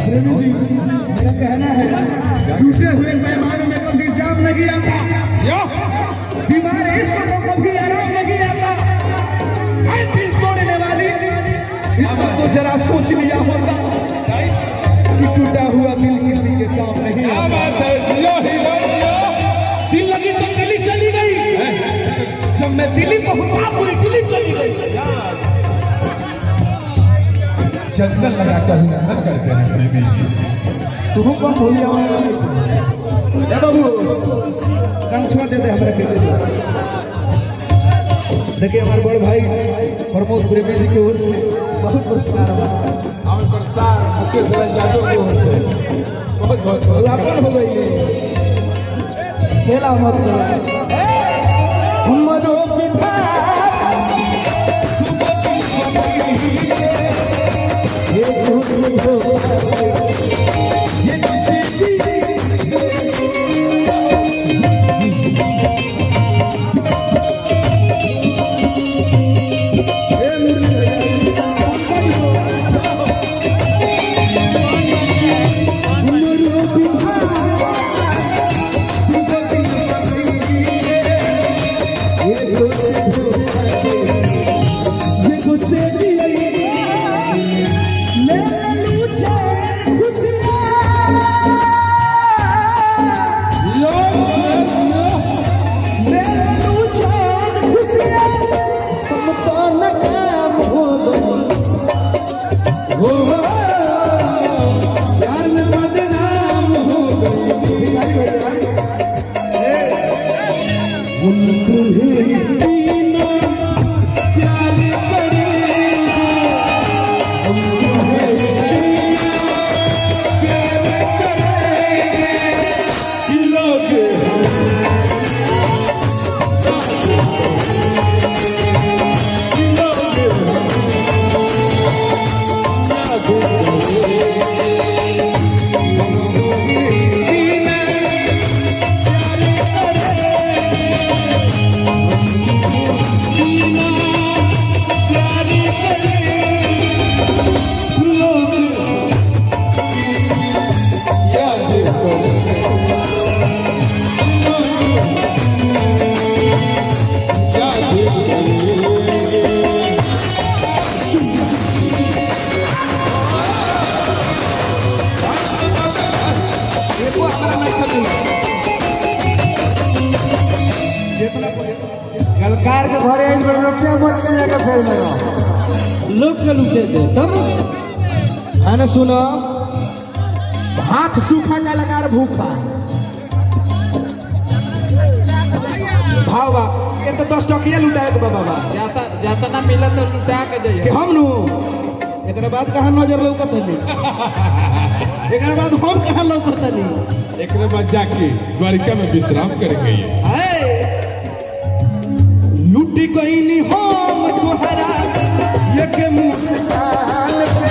मेरा कहना है टूटे हुए पैमाने में कभी जाम नहीं आता, बीमार इश्क को कभी आराम नहीं आता। दिल तोड़ने वाली तो जरा सोच लिया होता कि टूटा हुआ दिल किसी के काम नहीं आता। दिल लगी तो दिल्ली चली गई, जब मैं दिल्ली पहुंचा पूरी दिल्ली चली गई। चंचल लगा कर न करते हैं प्रेमी जी। तुम कौन बोलिया बाबू कंछुआ देते हमारे के देखिए हमारे बड़े भाई प्रमोद प्रेमी जी की ओर से बहुत पुरस्कार मुकेश यादव की ओर से बहुत बहुत लापन हो गई है। खेला मत मरो पिता ये गलकार के घरे एक बार रुपया मत जाएगा फिर मेरा लोग के लूटे थे तब है ना। सुनो हाथ सूखा गलकार भूखा भावा ये तो 10 टकिया लुटाए के बाबा जाता ना मिला तो लुटा के जाइए कि हम नु एकरा बाद कहां नजर लौकत नहीं एकरा बाद हम कहां लौकत नहीं एकरे बाद जाके द्वारिका में विश्राम करेंगे। लुटी कोई नहीं हम तुहरा ये के मुस्कान पे